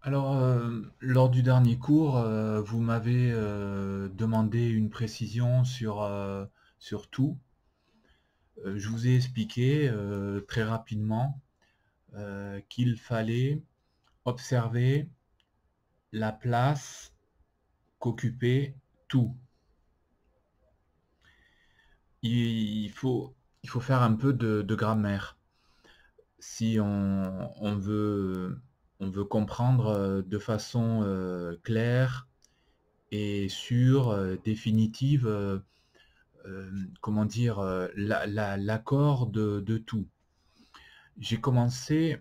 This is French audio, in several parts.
Alors, lors du dernier cours, vous m'avez, demandé une précision sur tout. Je vous ai expliqué, très rapidement, qu'il fallait observer la place qu'occupait tout. Il faut il faut faire un peu de grammaire. Si on veut comprendre, de façon, claire et sûre, définitive, comment dire, l'accord de tout. J'ai commencé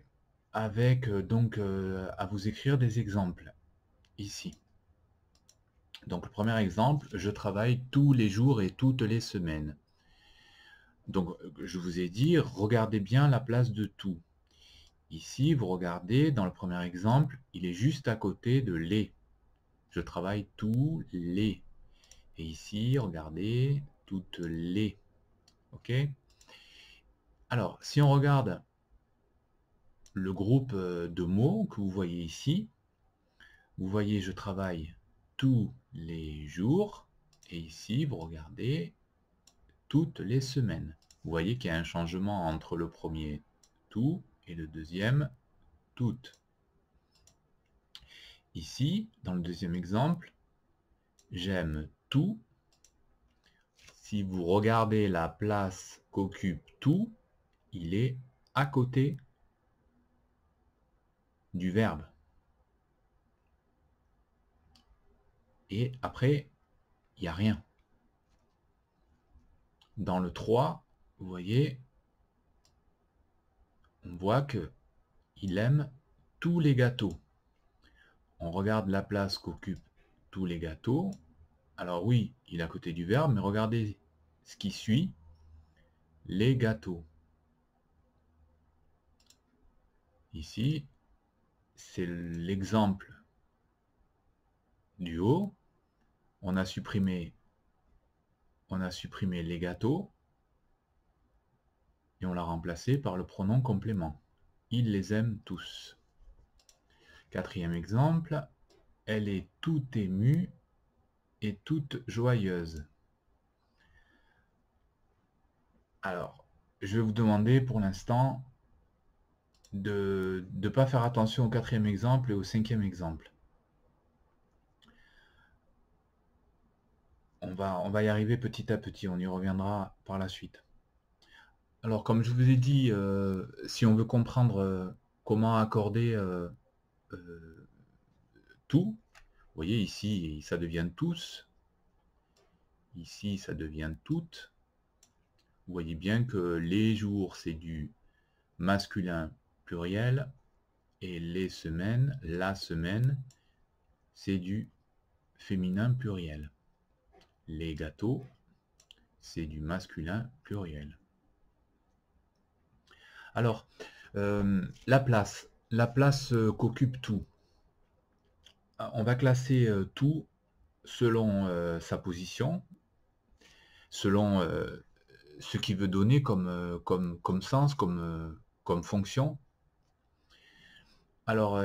avec, donc, à vous écrire des exemples, ici. Donc le premier exemple, je travaille tous les jours et toutes les semaines. Donc, je vous ai dit, regardez bien la place de tout. Ici, vous regardez, dans le premier exemple, il est juste à côté de les. Je travaille tous les. Et ici, regardez, toutes les. OK? Alors, si on regarde le groupe de mots que vous voyez ici, vous voyez je travaille tous les jours, et ici vous regardez toutes les semaines. Vous voyez qu'il y a un changement entre le premier tout et le deuxième toutes. Ici, dans le deuxième exemple, j'aime tout. Si vous regardez la place qu'occupe tout, il est à côté du verbe. Et après, il n'y a rien. Dans le 3, vous voyez, on voit que il aime tous les gâteaux. On regarde la place qu'occupent tous les gâteaux. Alors oui, il est à côté du verbe, mais regardez ce qui suit, les gâteaux. Ici, c'est l'exemple du haut. On a supprimé les gâteaux et on l'a remplacé par le pronom complément. Il les aime tous. Quatrième exemple, elle est toute émue et toute joyeuse. Alors, je vais vous demander pour l'instant de ne pas faire attention au quatrième exemple et au cinquième exemple. On va y arriver petit à petit, on y reviendra par la suite. Alors, comme je vous ai dit, si on veut comprendre comment accorder tout, vous voyez ici, ça devient tous, ici, ça devient toutes. Vous voyez bien que les jours, c'est du masculin pluriel, et les semaines, la semaine, c'est du féminin pluriel. Les gâteaux, c'est du masculin pluriel. Alors, la place qu'occupe tout. On va classer tout selon sa position, selon ce qu'il veut donner comme sens, comme fonction. Alors,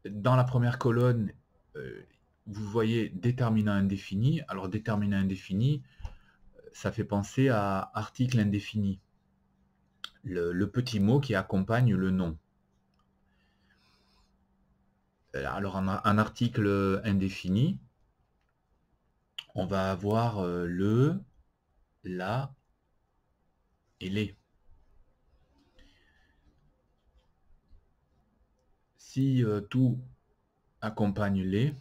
dans la première colonne, vous voyez déterminant indéfini. Alors, déterminant indéfini, ça fait penser à article indéfini, le petit mot qui accompagne le nom. Alors, un article indéfini, on va avoir le, la et les. Si tout accompagne les,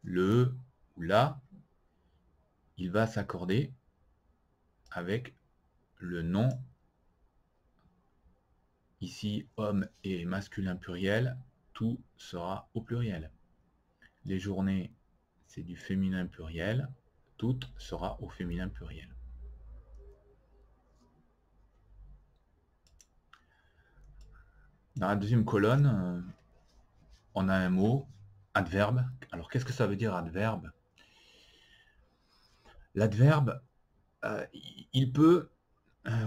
le ou la, il va s'accorder avec le nom. Ici, homme et masculin pluriel, tout sera au pluriel. Les journées, c'est du féminin pluriel, toutes sera au féminin pluriel. Dans la deuxième colonne, on a un mot, adverbe. Alors, qu'est-ce que ça veut dire, adverbe? L'adverbe, il peut...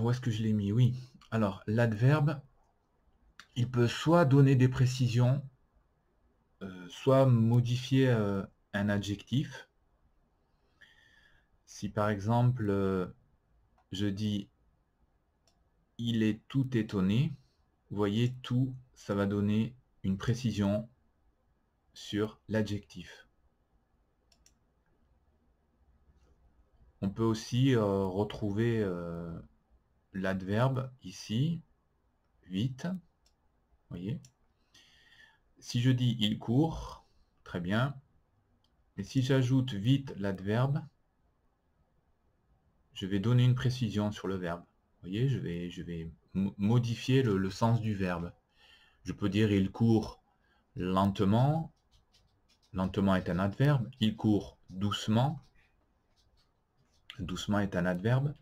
où est-ce que je l'ai mis? Oui. Alors, l'adverbe, il peut soit donner des précisions, soit modifier un adjectif. Si par exemple, je dis « il est tout étonné », vous voyez, tout, ça va donner une précision sur l'adjectif. On peut aussi retrouver l'adverbe ici, vite, vous voyez. Si je dis « il court », très bien. Et si j'ajoute vite l'adverbe, je vais donner une précision sur le verbe. Vous voyez, je vais modifier le sens du verbe. Je peux dire « il court lentement ». Lentement est un adverbe. Il court doucement. Doucement est un adverbe.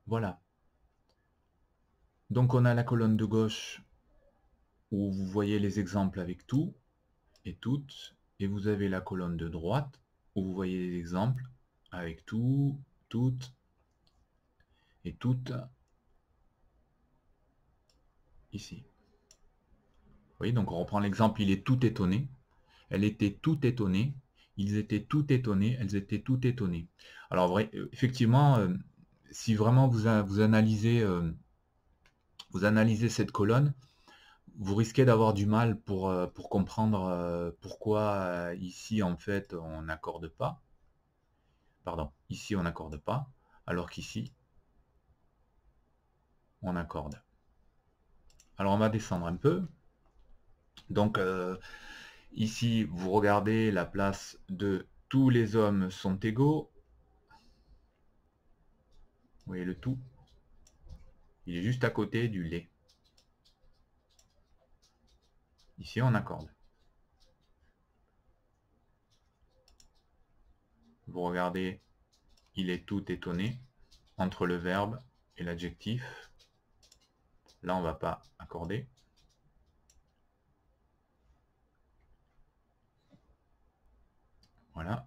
Voilà. Donc on a la colonne de gauche où vous voyez les exemples avec tout et toutes. Et vous avez la colonne de droite où vous voyez les exemples avec tout, toutes et toutes ici. Vous voyez, donc on reprend l'exemple, il est tout étonné. Elle était tout étonnée. Ils étaient tout étonnés. Elles étaient tout étonnées. Alors, vrai, effectivement, si vraiment vous analysez cette colonne, vous risquez d'avoir du mal pour comprendre pourquoi ici, en fait, on n'accorde pas. Pardon, ici, on n'accorde pas, alors qu'ici, on accorde. Alors, on va descendre un peu. Donc, ici, vous regardez la place de « tous les hommes sont égaux ». Vous voyez le tout. Il est juste à côté du « les ». Ici, on accorde. Vous regardez, il est tout étonné entre le verbe et l'adjectif. Là, on ne va pas accorder. Voilà.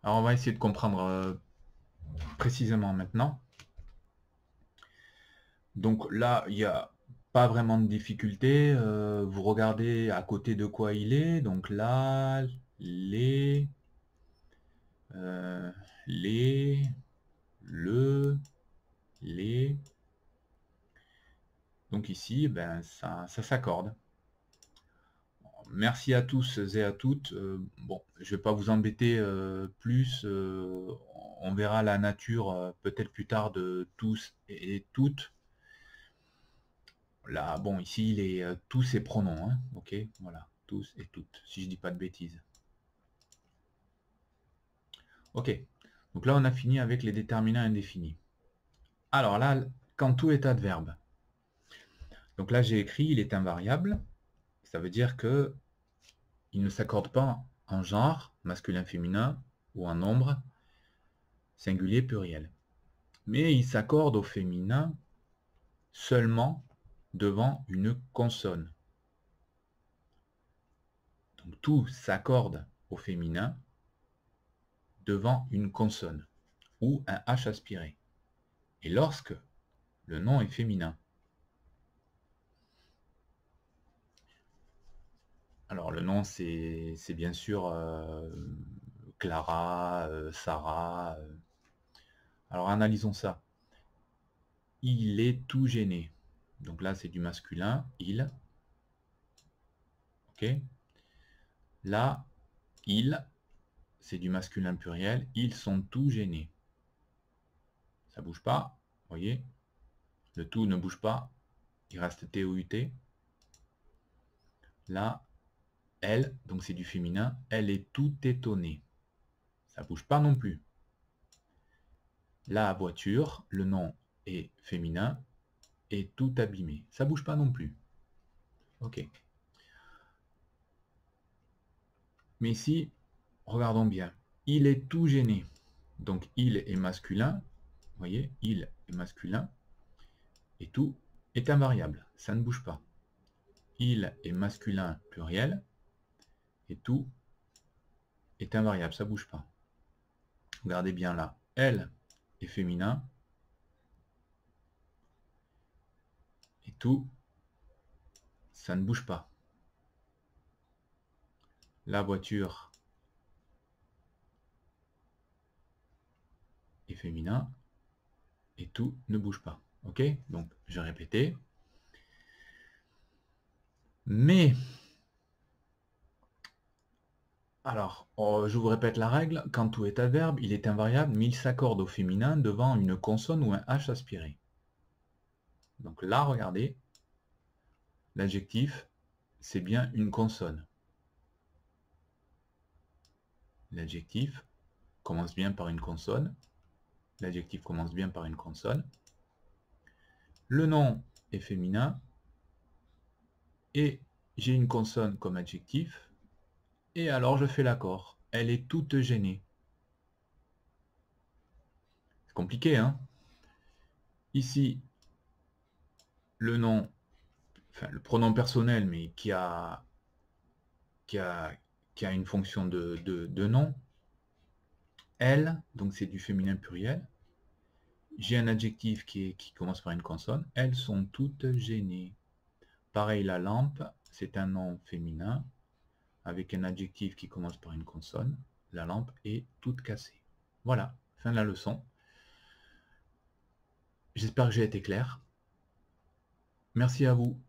Alors, on va essayer de comprendre précisément maintenant. Donc là, il n'y a pas vraiment de difficulté. Vous regardez à côté de quoi il est. Donc là, les, le, les. Donc ici, ben, ça s'accorde. Merci à tous et à toutes. Bon, je ne vais pas vous embêter plus. On verra la nature peut-être plus tard de tous et toutes. Là, bon, ici, tous ces pronoms. Hein, ok, voilà, tous et toutes, si je dis pas de bêtises. Ok, donc là, on a fini avec les déterminants indéfinis. Alors là, quand tout est adverbe. Donc là, j'ai écrit, il est invariable. Ça veut dire que il ne s'accorde pas en genre, masculin, féminin, ou en nombre, singulier, pluriel. Mais il s'accorde au féminin seulement devant une consonne. Donc tout s'accorde au féminin devant une consonne ou un H aspiré. Et lorsque le nom est féminin, alors le nom c'est bien sûr Clara, Sarah. Alors analysons ça. Il est tout gêné. Donc là c'est du masculin, il. Ok. Là, il, c'est du masculin pluriel. Ils sont tout gênés. Ça bouge pas, vous voyez. Le tout ne bouge pas. Il reste T-O-U-T. Là, elle, donc c'est du féminin, elle est tout étonnée. Ça bouge pas non plus. La voiture, le nom est féminin, est tout abîmé. Ça bouge pas non plus. Ok. Mais ici, regardons bien. Il est tout gêné. Donc il est masculin. Vous voyez, il est masculin. Et tout est invariable. Ça ne bouge pas. Il est masculin pluriel. Et tout est invariable. Ça ne bouge pas. Regardez bien là. Elle est féminin. Et tout, ça ne bouge pas. la voiture est féminin et tout ne bouge pas. Ok? Donc, je vais répéter. Mais, alors, je vous répète la règle, quand tout est adverbe, il est invariable, mais il s'accorde au féminin devant une consonne ou un H aspiré. Donc là, regardez, l'adjectif, c'est bien une consonne. L'adjectif commence bien par une consonne. L'adjectif commence bien par une consonne. Le nom est féminin. Et j'ai une consonne comme adjectif. Et alors je fais l'accord. Elle est toute gênée. C'est compliqué, hein? Ici, le nom, enfin le pronom personnel, mais qui a une fonction de nom. Elle, donc c'est du féminin pluriel. J'ai un adjectif qui commence par une consonne. Elles sont toutes gênées. Pareil, la lampe, c'est un nom féminin avec un adjectif qui commence par une consonne. La lampe est toute cassée. Voilà, fin de la leçon. J'espère que j'ai été clair. Merci à vous.